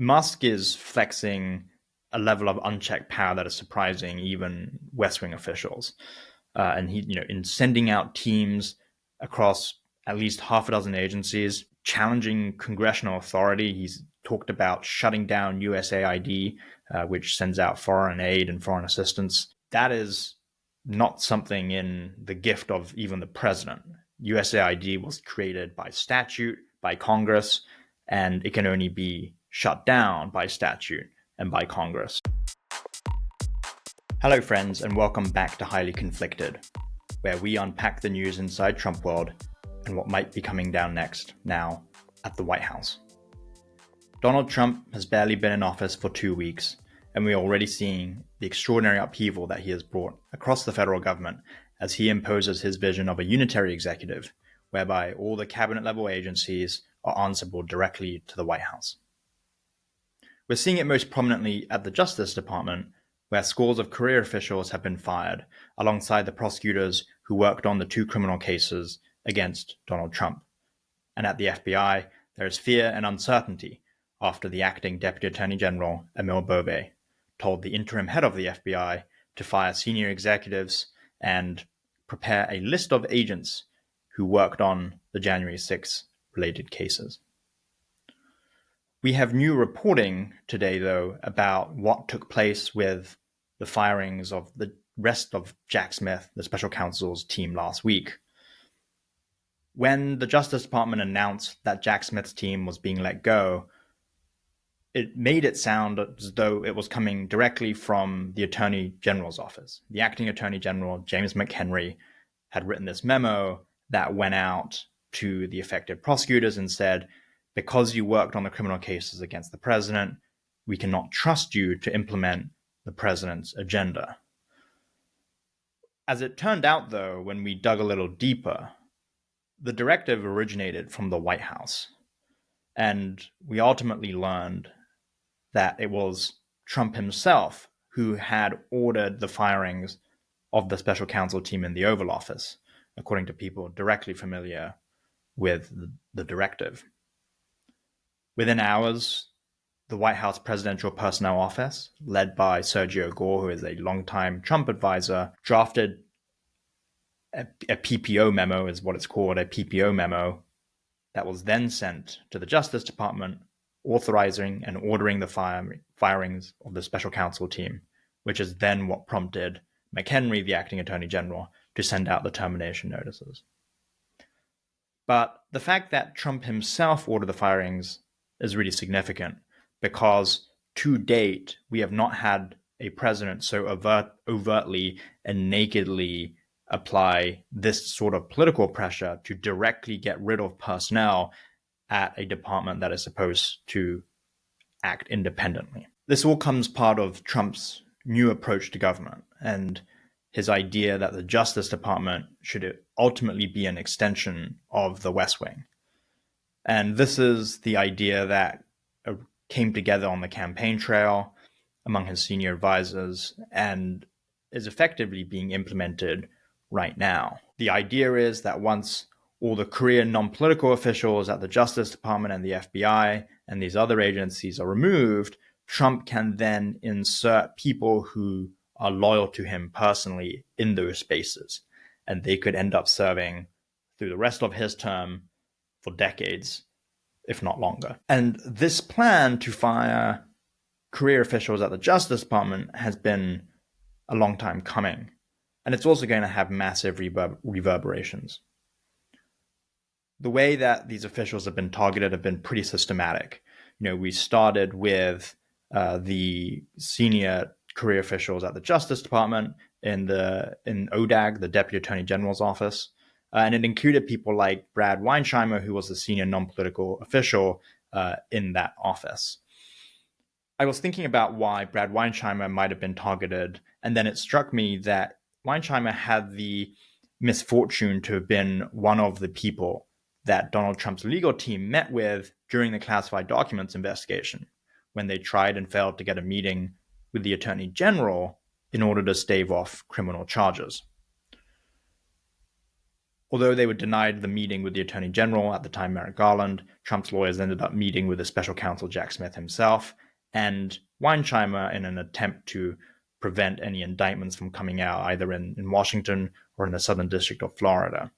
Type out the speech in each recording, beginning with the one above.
Musk is flexing a level of unchecked power that is surprising even West Wing officials. And he, in sending out teams across at least half a dozen agencies, challenging congressional authority. He's talked about shutting down USAID, which sends out foreign aid and foreign assistance. That is not something in the gift of even the president. USAID was created by statute, by Congress, and it can only be shut down by statute and by Congress. Hello friends, and welcome back to Highly Conflicted, where we unpack the news inside Trump world and what might be coming down next, now at the White House. Donald Trump has barely been in office for 2 weeks, and we're already seeing the extraordinary upheaval that he has brought across the federal government as he imposes his vision of a unitary executive, whereby all the cabinet-level agencies are answerable directly to the White House. We're seeing it most prominently at the Justice Department, where scores of career officials have been fired, alongside the prosecutors who worked on the 2 criminal cases against Donald Trump. And at the FBI, there is fear and uncertainty after the acting Deputy Attorney General, Emil Bove, told the interim head of the FBI to fire senior executives and prepare a list of agents who worked on the January 6 related cases. We have new reporting today, though, about what took place with the firings of the rest of Jack Smith, the special counsel's team, last week. When the Justice Department announced that Jack Smith's team was being let go, it made it sound as though it was coming directly from the Attorney General's office. The acting Attorney General, James McHenry, had written this memo that went out to the affected prosecutors and said, because you worked on the criminal cases against the president, we cannot trust you to implement the president's agenda. As it turned out, though, when we dug a little deeper, the directive originated from the White House. And we ultimately learned that it was Trump himself who had ordered the firings of the special counsel team in the Oval Office, according to people directly familiar with the directive. Within hours, the White House Presidential Personnel Office, led by Sergio Gore, who is a longtime Trump advisor, drafted a PPO memo, is what it's called, a PPO memo, that was then sent to the Justice Department, authorizing and ordering the firings of the special counsel team, which is then what prompted McHenry, the acting Attorney General, to send out the termination notices. But the fact that Trump himself ordered the firings is really significant, because to date, we have not had a president so overtly and nakedly apply this sort of political pressure to directly get rid of personnel at a department that is supposed to act independently. This all comes part of Trump's new approach to government and his idea that the Justice Department should ultimately be an extension of the West Wing. And this is the idea that came together on the campaign trail among his senior advisors and is effectively being implemented right now. The idea is that once all the career non-political officials at the Justice Department and the FBI and these other agencies are removed, Trump can then insert people who are loyal to him personally in those spaces. And they could end up serving through the rest of his term for decades, if not longer. And this plan to fire career officials at the Justice Department has been a long time coming. And it's also going to have massive reverberations. The way that these officials have been targeted have been pretty systematic. We started with the senior career officials at the Justice Department in ODAG, the Deputy Attorney General's office. And it included people like Brad Weinsheimer, who was the senior non-political official in that office. I was thinking about why Brad Weinsheimer might have been targeted, and then it struck me that Weinsheimer had the misfortune to have been one of the people that Donald Trump's legal team met with during the classified documents investigation, when they tried and failed to get a meeting with the Attorney General in order to stave off criminal charges. Although they were denied the meeting with the Attorney General at the time, Merrick Garland, Trump's lawyers ended up meeting with the special counsel Jack Smith himself and Weinsheimer in an attempt to prevent any indictments from coming out either in Washington or in the Southern District of Florida.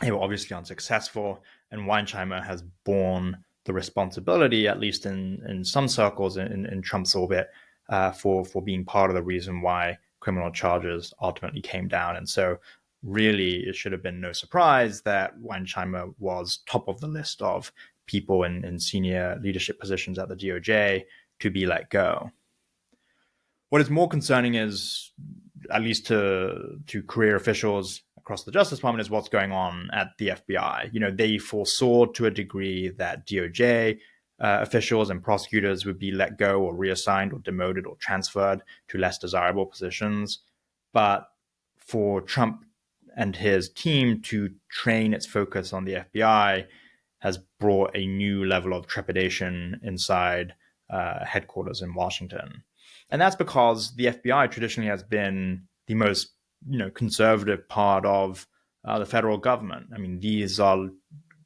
They were obviously unsuccessful, and Weinsheimer has borne the responsibility, at least in some circles in Trump's orbit, for being part of the reason why criminal charges ultimately came down. And so really it should have been no surprise that Weinsheimer was top of the list of people in senior leadership positions at the DOJ to be let go. What is more concerning is, at least to career officials across the Justice Department, is what's going on at the FBI. They foresaw to a degree that DOJ officials and prosecutors would be let go or reassigned or demoted or transferred to less desirable positions. But for Trump and his team to train its focus on the FBI has brought a new level of trepidation inside headquarters in Washington. And that's because the FBI traditionally has been the most conservative part of the federal government. I mean, these are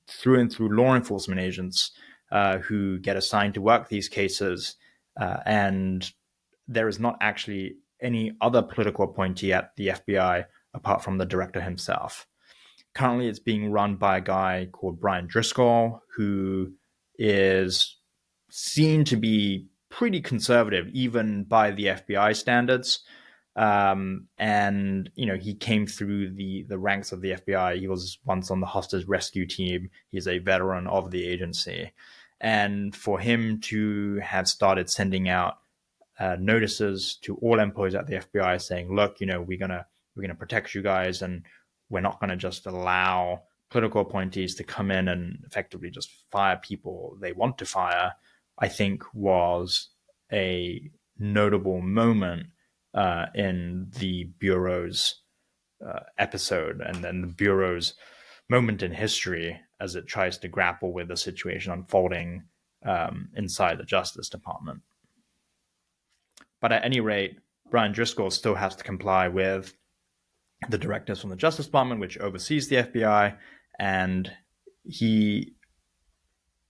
through and through law enforcement agents who get assigned to work these cases. And there is not actually any other political appointee at the FBI apart from the director himself. Currently, it's being run by a guy called Brian Driscoll, who is seen to be pretty conservative, even by the FBI standards. And he came through the ranks of the FBI. He was once on the hostage rescue team. He's a veteran of the agency. And for him to have started sending out notices to all employees at the FBI saying, look, we're gonna protect you guys, and we're not going to just allow political appointees to come in and effectively just fire people they want to fire, I think was a notable moment in the Bureau's episode, and then the Bureau's moment in history as it tries to grapple with the situation unfolding inside the Justice Department. But at any rate, Brian Driscoll still has to comply with the directives from the Justice Department, which oversees the FBI, and he,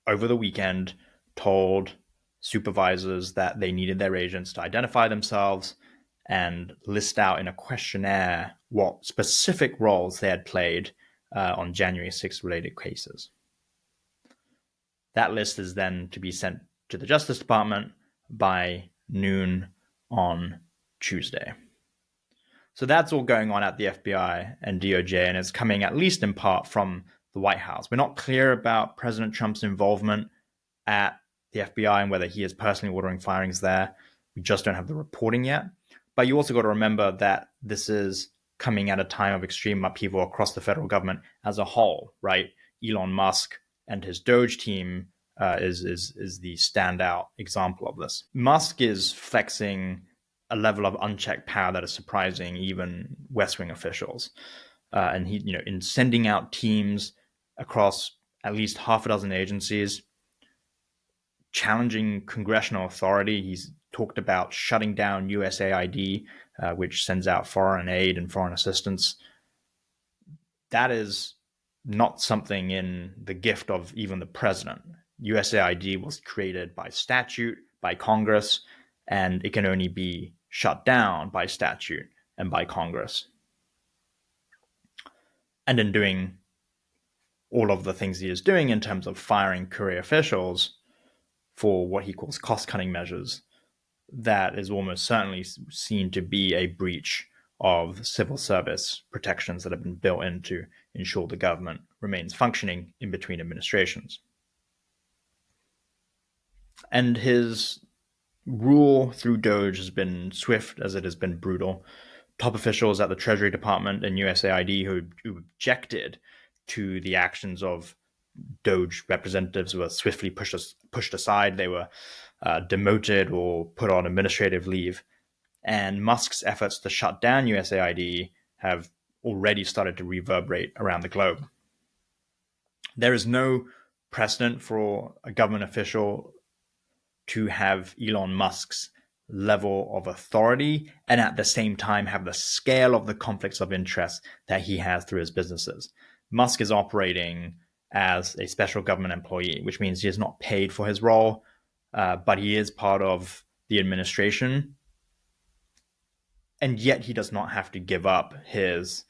over the weekend, told supervisors that they needed their agents to identify themselves and list out in a questionnaire what specific roles they had played on January 6th related cases. That list is then to be sent to the Justice Department by noon on Tuesday. So that's all going on at the FBI and DOJ, and it's coming at least in part from the White House. We're not clear about President Trump's involvement at the FBI and whether he is personally ordering firings there. We just don't have the reporting yet. But you also got to remember that this is coming at a time of extreme upheaval across the federal government as a whole, right? Elon Musk and his Doge team is the standout example of this. Musk is flexing a level of unchecked power that is surprising even West Wing officials. And he, in sending out teams across at least half a dozen agencies, challenging congressional authority. He's talked about shutting down USAID, which sends out foreign aid and foreign assistance. That is not something in the gift of even the president. USAID was created by statute, by Congress, and it can only be shut down by statute and by Congress. And in doing all of the things he is doing in terms of firing career officials for what he calls cost-cutting measures, that is almost certainly seen to be a breach of civil service protections that have been built in to ensure the government remains functioning in between administrations. And his rule through Doge has been swift as it has been brutal. Top officials at the Treasury Department and USAID who objected to the actions of Doge representatives were swiftly pushed aside. They were demoted or put on administrative leave. And Musk's efforts to shut down USAID have already started to reverberate around the globe. There is no precedent for a government official to have Elon Musk's level of authority and at the same time have the scale of the conflicts of interest that he has through his businesses. Musk is operating as a special government employee, which means he is not paid for his role, but he is part of the administration. And yet he does not have to give up his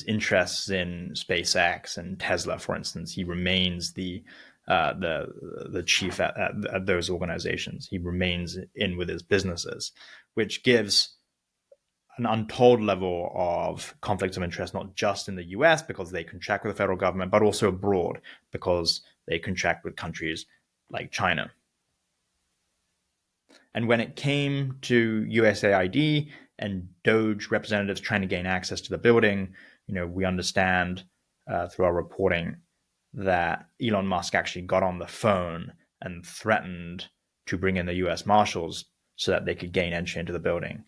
interests in SpaceX and Tesla, for instance. He remains the chief at those organizations. He remains in with his businesses, which gives an untold level of conflicts of interest, not just in the US because they contract with the federal government, but also abroad because they contract with countries like China. And when it came to USAID and Doge representatives trying to gain access to the building, we understand through our reporting that Elon Musk actually got on the phone and threatened to bring in the US Marshals so that they could gain entry into the building.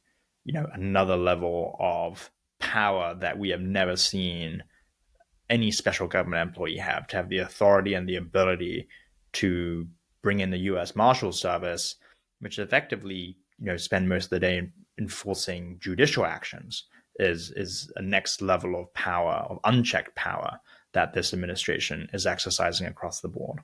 Another level of power that we have never seen any special government employee have, to have the authority and the ability to bring in the US Marshal Service, which effectively, spend most of the day enforcing judicial actions, is a next level of power, of unchecked power, that this administration is exercising across the board.